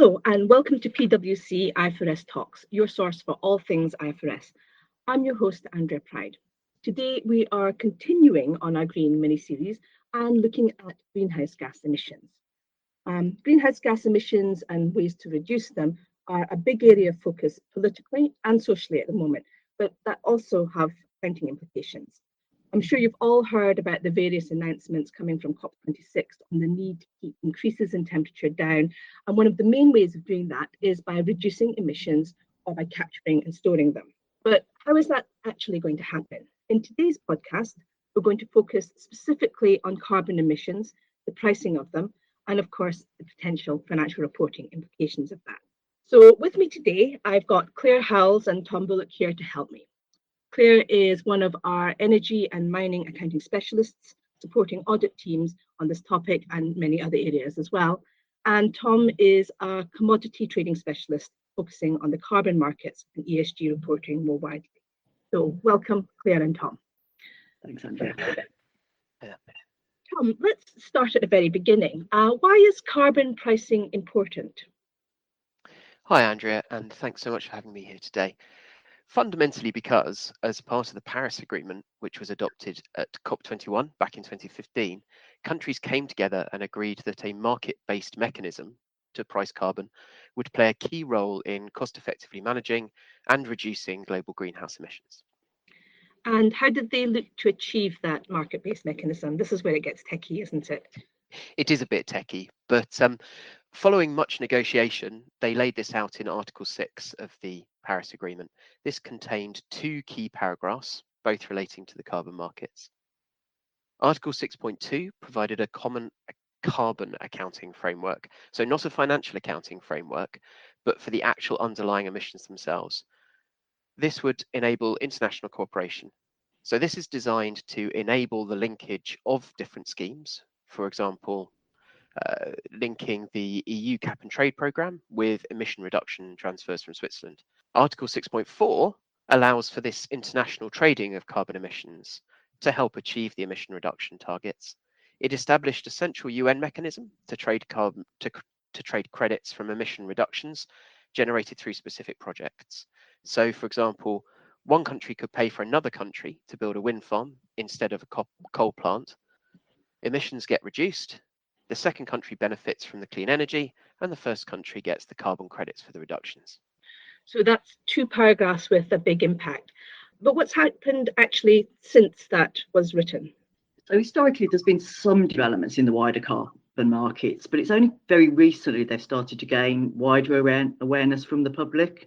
Hello, and welcome to PwC IFRS Talks, your source for all things IFRS. I'm your host, Andrea Pride. Today, we are continuing on our green mini-series and looking at greenhouse gas emissions. Greenhouse gas emissions and ways to reduce them are a big area of focus politically and socially at the moment, but that also have accounting implications. I'm sure you've all heard about the various announcements coming from COP26 on the need to keep increases in temperature down. And one of the main ways of doing that is by reducing emissions or by capturing and storing them. But how is that actually going to happen? In today's podcast, we're going to focus specifically on carbon emissions, the pricing of them, and of course, the potential financial reporting implications of that. So with me today, I've got Claire Howells and Tom Bullock here to help me. Claire is one of our energy and mining accounting specialists, supporting audit teams on this topic and many other areas as well. And Tom is a commodity trading specialist, focusing on the carbon markets and ESG reporting more widely. So welcome, Claire and Tom. Thanks, Andrea. Tom, let's start at the very beginning. Why is carbon pricing important? Hi, Andrea, and thanks so much for having me here today. Fundamentally because, as part of the Paris Agreement, which was adopted at COP21 back in 2015, countries came together and agreed that a market-based mechanism to price carbon would play a key role in cost-effectively managing and reducing global greenhouse emissions. And how did they look to achieve that market-based mechanism? This is where it gets techie, isn't it? It is a bit techie, but following much negotiation, they laid this out in Article 6 of the Paris Agreement. This contained two key paragraphs, both relating to the carbon markets. Article 6.2 provided a common carbon accounting framework, so not a financial accounting framework, but for the actual underlying emissions themselves. This would enable international cooperation. So this is designed to enable the linkage of different schemes, for example, linking the EU cap and trade programme with emission reduction transfers from Switzerland. Article 6.4 allows for this international trading of carbon emissions to help achieve the emission reduction targets. It established a central UN mechanism to trade carbon to trade credits from emission reductions generated through specific projects. So, for example, one country could pay for another country to build a wind farm instead of a coal plant. Emissions get reduced, the second country benefits from the clean energy, and the first country gets the carbon credits for the reductions. So that's two paragraphs with a big impact. But what's happened actually since that was written? So historically, there's been some developments in the wider carbon markets, but it's only very recently they've started to gain wider awareness from the public.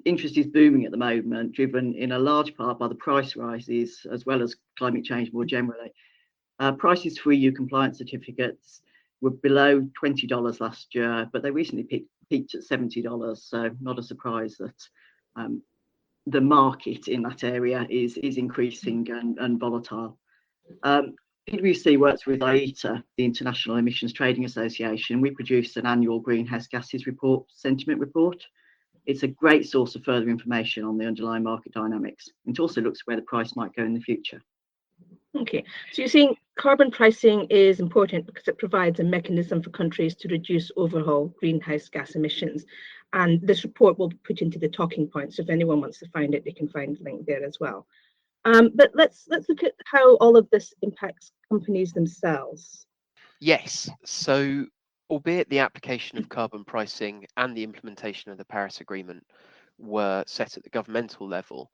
Interest is booming at the moment, driven in a large part by the price rises, as well as climate change more generally. Prices for EU compliance certificates were below $20 last year, but they recently peaked at $70. So not a surprise that the market in that area is increasing and volatile. PwC works with IETA, the International Emissions Trading Association. We produce an annual greenhouse gases sentiment report. It's a great source of further information on the underlying market dynamics. It also looks where the price might go in the future. Okay, so you're saying carbon pricing is important because it provides a mechanism for countries to reduce overall greenhouse gas emissions. And this report will be put into the talking points. So if anyone wants to find it, they can find the link there as well. But let's look at how all of this impacts companies themselves. Yes, so albeit the application of carbon pricing and the implementation of the Paris Agreement were set at the governmental level,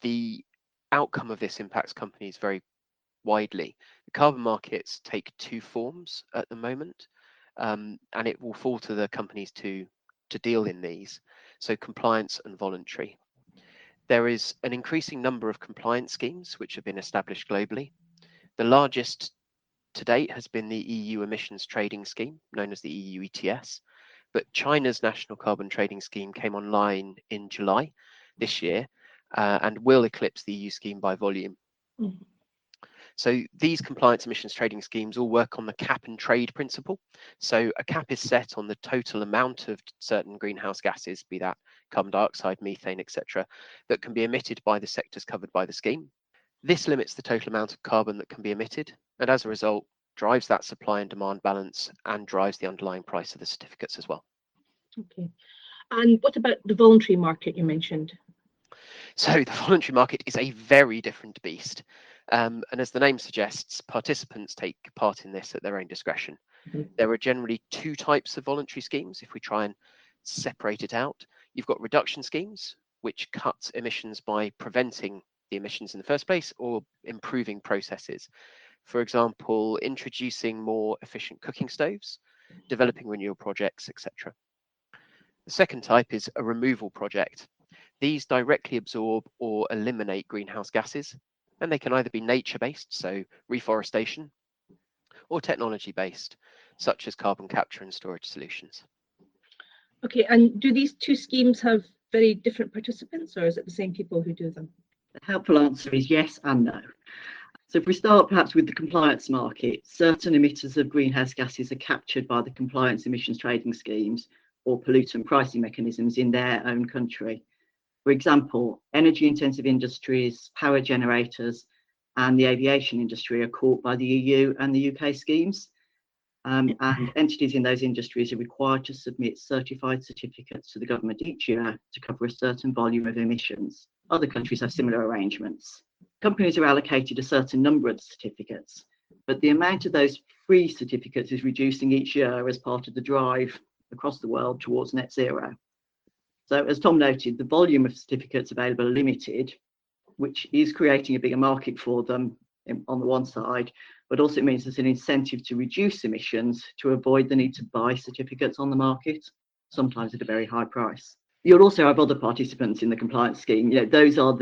the outcome of this impacts companies very widely. The carbon markets take two forms at the moment, and it will fall to the companies to deal in these. So compliance and voluntary. There is an increasing number of compliance schemes which have been established globally. The largest to date has been the EU Emissions Trading Scheme, known as the EU ETS, but China's National Carbon Trading Scheme came online in July this year and will eclipse the EU scheme by volume. Mm-hmm. So these compliance emissions trading schemes all work on the cap and trade principle. So a cap is set on the total amount of certain greenhouse gases, be that carbon dioxide, methane, etc., that can be emitted by the sectors covered by the scheme. This limits the total amount of carbon that can be emitted, and as a result, drives that supply and demand balance and drives the underlying price of the certificates as well. Okay. And what about the voluntary market you mentioned? So the voluntary market is a very different beast. And as the name suggests, participants take part in this at their own discretion. Mhm. There are generally two types of voluntary schemes if we try and separate it out. You've got reduction schemes, which cut emissions by preventing the emissions in the first place or improving processes. For example, introducing more efficient cooking stoves, developing renewable projects, etc. The second type is a removal project. These directly absorb or eliminate greenhouse gases, and they can either be nature-based, so reforestation, or technology-based, such as carbon capture and storage solutions. Okay, and do these two schemes have very different participants, or is it the same people who do them? The helpful answer is yes and no. So if we start perhaps with the compliance market, certain emitters of greenhouse gases are captured by the compliance emissions trading schemes or pollutant pricing mechanisms in their own country. For example, energy intensive industries, power generators, and the aviation industry are caught by the EU and the UK schemes. And entities in those industries are required to submit certified certificates to the government each year to cover a certain volume of emissions. Other countries have similar arrangements. Companies are allocated a certain number of certificates, but the amount of those free certificates is reducing each year as part of the drive across the world towards net zero. So as Tom noted, the volume of certificates available are limited, which is creating a bigger market for them on the one side, but also it means there's an incentive to reduce emissions to avoid the need to buy certificates on the market, sometimes at a very high price. You'll also have other participants in the compliance scheme. Those are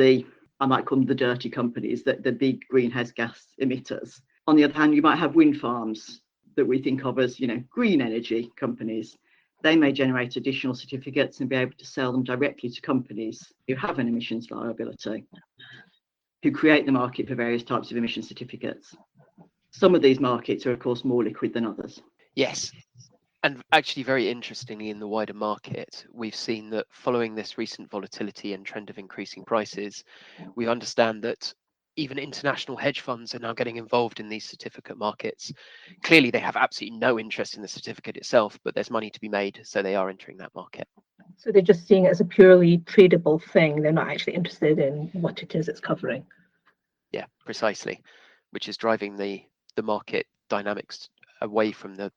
I might call them the dirty companies, the big greenhouse gas emitters. On the other hand, you might have wind farms that we think of as, green energy companies. They may generate additional certificates and be able to sell them directly to companies who have an emissions liability, who create the market for various types of emission certificates. Some of these markets are, of course, more liquid than others. Yes. And actually, very interestingly, in the wider market, we've seen that following this recent volatility and trend of increasing prices, we understand that even international hedge funds are now getting involved in these certificate markets. Clearly, they have absolutely no interest in the certificate itself, but there's money to be made, so they are entering that market. So they're just seeing it as a purely tradable thing. They're not actually interested in what it is it's covering. Yeah, precisely, which is driving the market dynamics away from the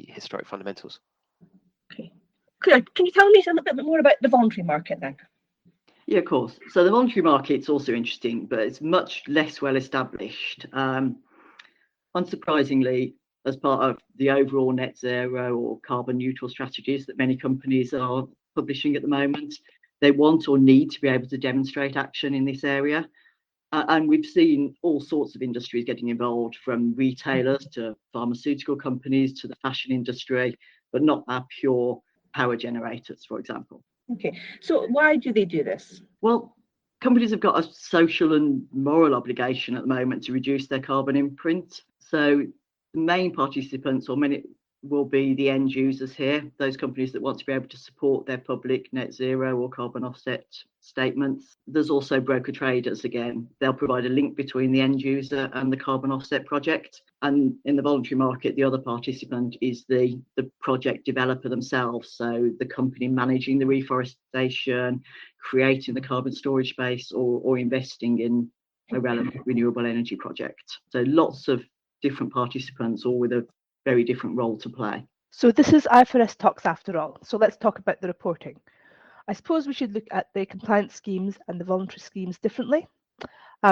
historic fundamentals. Okay. Claire, can you tell me a little bit more about the voluntary market then? Yeah, of course. So the voluntary market's also interesting, but it's much less well established. Unsurprisingly, as part of the overall net zero or carbon neutral strategies that many companies are publishing at the moment, they want or need to be able to demonstrate action in this area. And we've seen all sorts of industries getting involved, from retailers to pharmaceutical companies to the fashion industry, but not our pure power generators, for example. Okay, so why do they do this? Well, companies have got a social and moral obligation at the moment to reduce their carbon imprint. So the main participants, or many, will be the end users here, those companies that want to be able to support their public net zero or carbon offset statements. There's also broker traders again. They'll provide a link between the end user and the carbon offset project. And in the voluntary market, the other participant is the project developer themselves. So the company managing the reforestation, creating the carbon storage space, or investing in a relevant renewable energy project. So lots of different participants, all with a very different role to play. So this is IFRS Talks after all. So let's talk about the reporting. I suppose we should look at the compliance schemes and the voluntary schemes differently.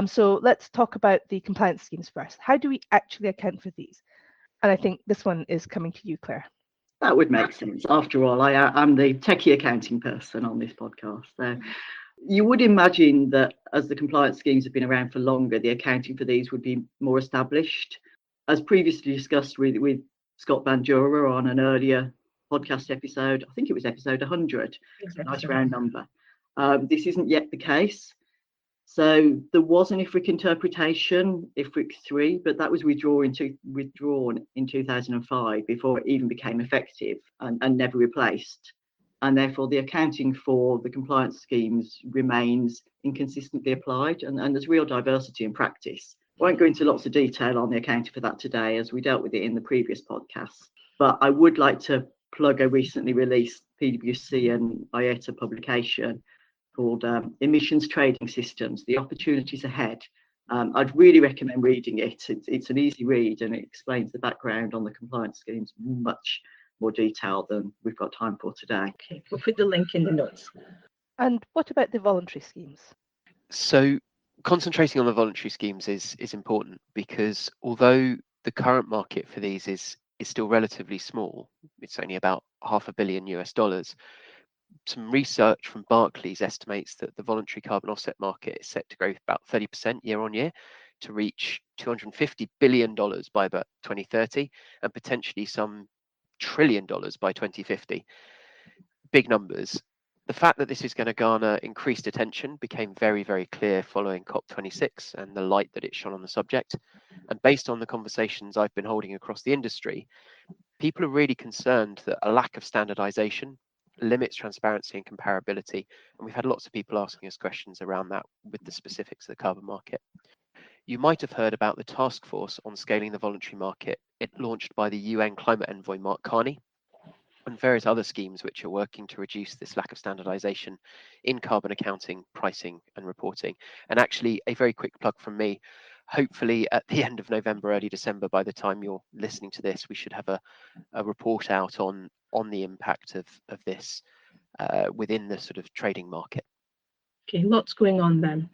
So let's talk about the compliance schemes first. How do we actually account for these? And I think this one is coming to you, Claire. That would make sense. After all, I'm the techie accounting person on this podcast. So you would imagine that as the compliance schemes have been around for longer, the accounting for these would be more established. As previously discussed with Scott Bandura on an earlier podcast episode, I think it was episode 100, Exactly. nice round number. This isn't yet the case. So there was an IFRIC interpretation, IFRIC 3, but that was withdrawn in 2005 before it even became effective and never replaced. And therefore the accounting for the compliance schemes remains inconsistently applied, and there's real diversity in practice. I won't go into lots of detail on the accounting for that today, as we dealt with it in the previous podcast, but I would like to plug a recently released PwC and IETA publication called Emissions Trading Systems, The Opportunities Ahead. I'd really recommend reading it. It's an easy read and it explains the background on the compliance schemes much more detail than we've got time for today. Okay, we'll put the link in the notes. And what about the voluntary schemes? So concentrating on the voluntary schemes is important, because although the current market for these is still relatively small, it's only about $500 million US. Some research from Barclays estimates that the voluntary carbon offset market is set to grow about 30% year on year to reach $250 billion by about 2030 and potentially some $1 trillion by 2050. Big numbers. The fact that this is going to garner increased attention became very, very clear following COP26 and the light that it shone on the subject. And based on the conversations I've been holding across the industry, people are really concerned that a lack of standardization limits transparency and comparability. And we've had lots of people asking us questions around that with the specifics of the carbon market. You might have heard about the task force on scaling the voluntary market. It launched by the UN climate envoy Mark Carney, and various other schemes which are working to reduce this lack of standardization in carbon accounting, pricing and reporting. And actually, a very quick plug from me, hopefully at the end of November, early December, by the time you're listening to this, we should have a report out on the impact of this within the sort of trading market. Okay, lots going on then.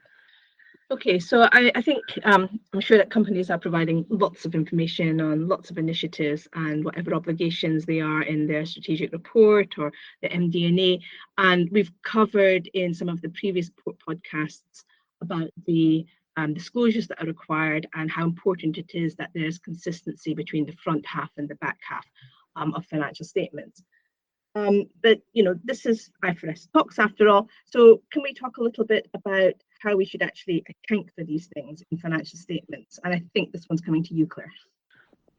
Okay, so I think I'm sure that companies are providing lots of information on lots of initiatives and whatever obligations they are in their strategic report or the MD&A. And we've covered in some of the previous podcasts about the disclosures that are required and how important it is that there's consistency between the front half and the back half of financial statements. But this is IFRS Talks after all. So can we talk a little bit about how we should actually account for these things in financial statements? And I think this one's coming to you, Claire.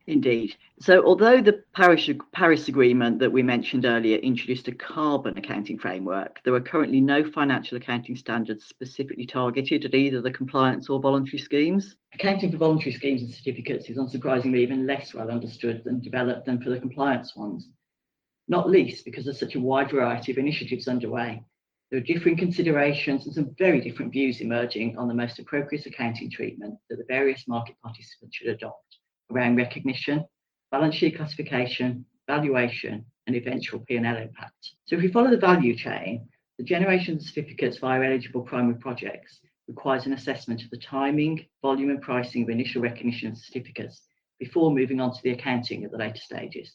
Indeed. So although the Paris Agreement that we mentioned earlier introduced a carbon accounting framework, there are currently no financial accounting standards specifically targeted at either the compliance or voluntary schemes. Accounting for voluntary schemes and certificates is unsurprisingly even less well understood and developed than for the compliance ones, not least because there's such a wide variety of initiatives underway. There are differing considerations and some very different views emerging on the most appropriate accounting treatment that the various market participants should adopt around recognition, balance sheet classification, valuation, and eventual P&L impact. So if we follow the value chain, the generation of certificates via eligible primary projects requires an assessment of the timing, volume, and pricing of initial recognition of certificates before moving on to the accounting at the later stages.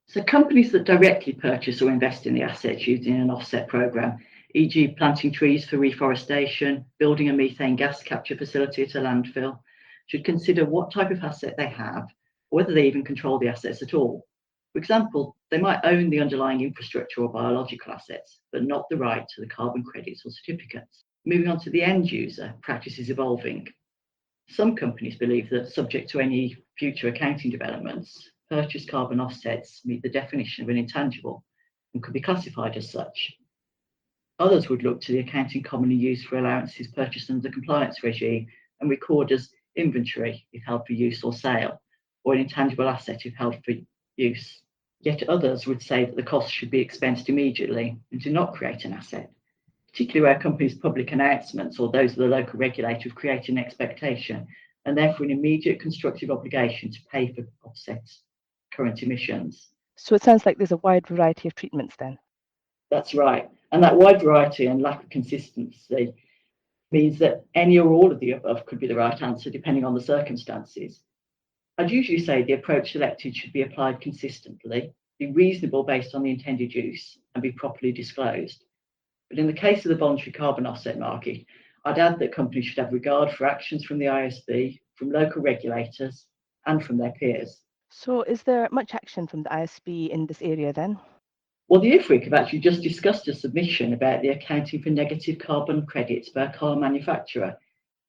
So companies that directly purchase or invest in the assets used in an offset program, e.g. planting trees for reforestation, building a methane gas capture facility at a landfill, should consider what type of asset they have, or whether they even control the assets at all. For example, they might own the underlying infrastructure or biological assets, but not the right to the carbon credits or certificates. Moving on to the end user, practice is evolving. Some companies believe that, subject to any future accounting developments, purchased carbon offsets meet the definition of an intangible and could be classified as such. Others would look to the accounting commonly used for allowances purchased under the compliance regime and record as inventory if held for use or sale, or an intangible asset if held for use. Yet others would say that the costs should be expensed immediately and do not create an asset, particularly where companies' public announcements or those of the local regulator have created an expectation and therefore an immediate constructive obligation to pay for offsets current emissions. So it sounds like there's a wide variety of treatments then. That's right. And that wide variety and lack of consistency means that any or all of the above could be the right answer depending on the circumstances. I'd usually say the approach selected should be applied consistently, be reasonable based on the intended use, and be properly disclosed. But in the case of the voluntary carbon offset market, I'd add that companies should have regard for actions from the ISB, from local regulators, and from their peers. So is there much action from the ISB in this area then? Well, the IFRIC have actually just discussed a submission about the accounting for negative carbon credits by a car manufacturer.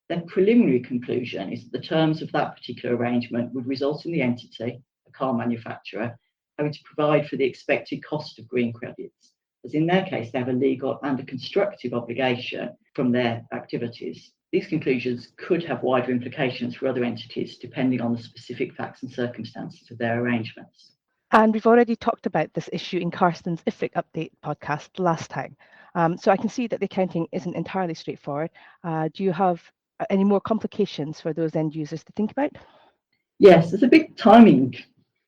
Their preliminary conclusion is that the terms of that particular arrangement would result in the entity, a car manufacturer, having to provide for the expected cost of green credits, as in their case, they have a legal and a constructive obligation from their activities. These conclusions could have wider implications for other entities, depending on the specific facts and circumstances of their arrangements. And we've already talked about this issue in Karsten's IFRIC update podcast last time. So I can see that the accounting isn't entirely straightforward. Do you have any more complications for those end users to think about? Yes, there's a big timing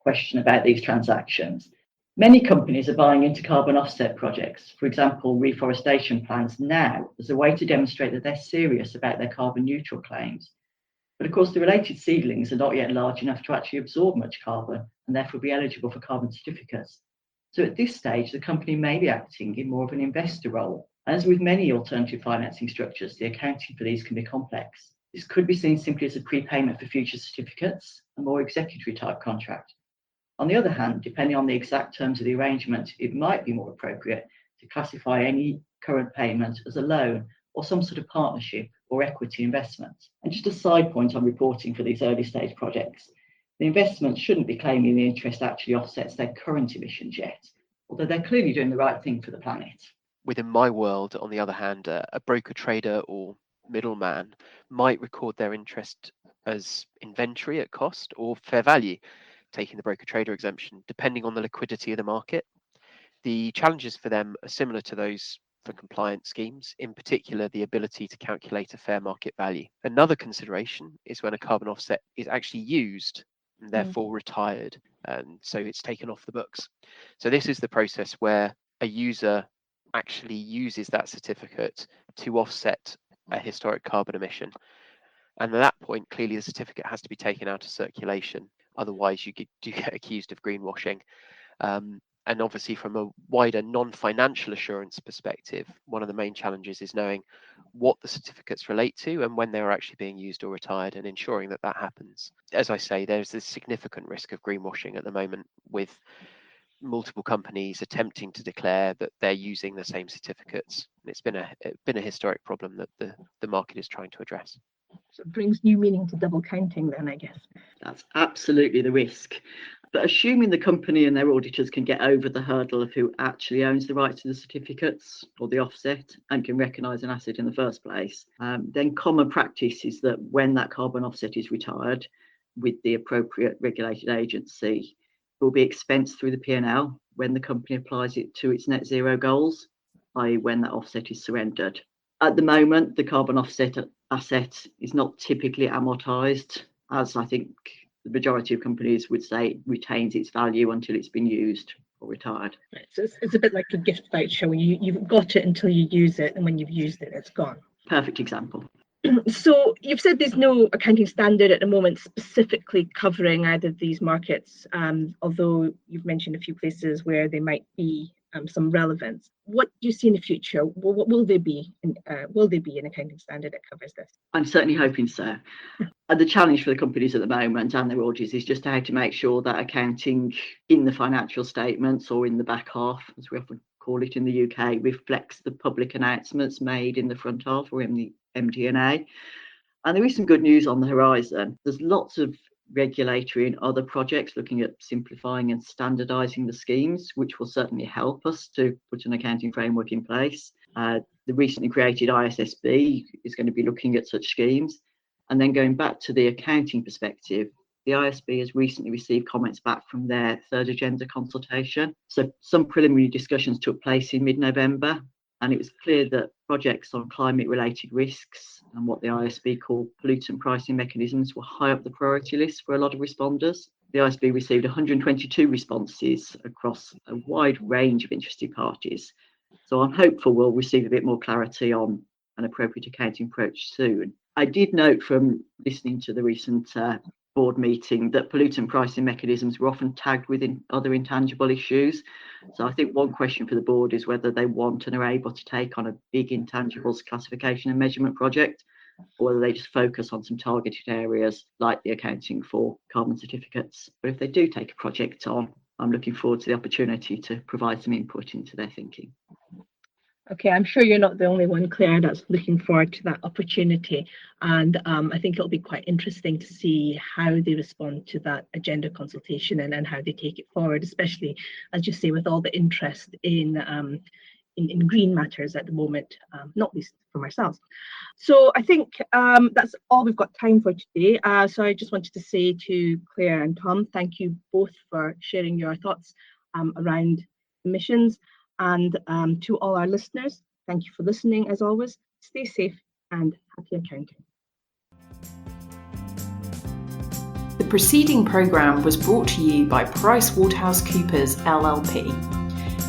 question about these transactions. Many companies are buying into carbon offset projects, for example, reforestation plans now, as a way to demonstrate that they're serious about their carbon neutral claims. But of course, the related seedlings are not yet large enough to actually absorb much carbon and therefore be eligible for carbon certificates. So at this stage, the company may be acting in more of an investor role. As with many alternative financing structures, the accounting for these can be complex. This could be seen simply as a prepayment for future certificates, a more executory type contract. On the other hand, depending on the exact terms of the arrangement, it might be more appropriate to classify any current payment as a loan or some sort of partnership or equity investment. And just a side point on reporting for these early stage projects, the investment shouldn't be claiming the interest actually offsets their current emissions yet, although they're clearly doing the right thing for the planet. Within my world, on the other hand, a broker trader or middleman might record their interest as inventory at cost or fair value, taking the broker trader exemption, depending on the liquidity of the market. The challenges for them are similar to those for compliance schemes, in particular the ability to calculate a fair market value. Another consideration is when a carbon offset is actually used and therefore retired, and so it's taken off the books. So this is the process where a user actually uses that certificate to offset a historic carbon emission. And at that point, clearly the certificate has to be taken out of circulation. Otherwise, you do get accused of greenwashing. And obviously, from a wider non-financial assurance perspective, one of the main challenges is knowing what the certificates relate to and when they are actually being used or retired, and ensuring that that happens. As I say, there's this significant risk of greenwashing at the moment, with multiple companies attempting to declare that they're using the same certificates. It's been a historic problem that the market is trying to address. So it brings new meaning to double counting then, I guess. That's absolutely the risk. But assuming the company and their auditors can get over the hurdle of who actually owns the rights to the certificates or the offset and can recognise an asset in the first place, then common practice is that when that carbon offset is retired with the appropriate regulated agency, it will be expensed through the P&L when the company applies it to its net zero goals, i.e. when that offset is surrendered. At the moment, the carbon offset asset is not typically amortised, as I think the majority of companies would say retains its value until it's been used or retired. Right. So it's a bit like a gift voucher, when you've got it until you use it, and when you've used it, it's gone. Perfect example. So you've said there's no accounting standard at the moment specifically covering either of these markets, although you've mentioned a few places where there might be some relevance. What do you see in the future? What will there be? Will there be an accounting standard that covers this? I'm certainly hoping so. And the challenge for the companies at the moment and their auditors is just how to make sure that accounting in the financial statements, or in the back half, as we often call it in the UK, reflects the public announcements made in the front half, or in the MD&A. And there is some good news on the horizon. There's lots of regulatory and other projects looking at simplifying and standardising the schemes, which will certainly help us to put an accounting framework in place. The recently created ISSB is going to be looking at such schemes. And then going back to the accounting perspective, the ISB has recently received comments back from their third agenda consultation. So some preliminary discussions took place in mid-November, and it was clear that projects on climate-related risks and what the ISB call pollutant pricing mechanisms were high up the priority list for a lot of responders. The ISB received 122 responses across a wide range of interested parties. So I'm hopeful we'll receive a bit more clarity on an appropriate accounting approach soon. I did note from listening to the recent board meeting that pollutant pricing mechanisms were often tagged with other intangible issues. So I think one question for the board is whether they want and are able to take on a big intangibles classification and measurement project, or whether they just focus on some targeted areas like the accounting for carbon certificates. But if they do take a project on, I'm looking forward to the opportunity to provide some input into their thinking. Okay, I'm sure you're not the only one, Claire, that's looking forward to that opportunity. And I think it'll be quite interesting to see how they respond to that agenda consultation and how they take it forward, especially, as you say, with all the interest in in green matters at the moment, not least from ourselves. So I think that's all we've got time for today. So I just wanted to say to Claire and Tom, thank you both for sharing your thoughts around emissions, and to all our listeners, thank you for listening as always. Stay safe and happy accounting. The preceding programme was brought to you by PricewaterhouseCoopers LLP.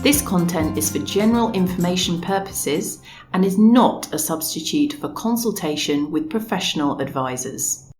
This content is for general information purposes and is not a substitute for consultation with professional advisors.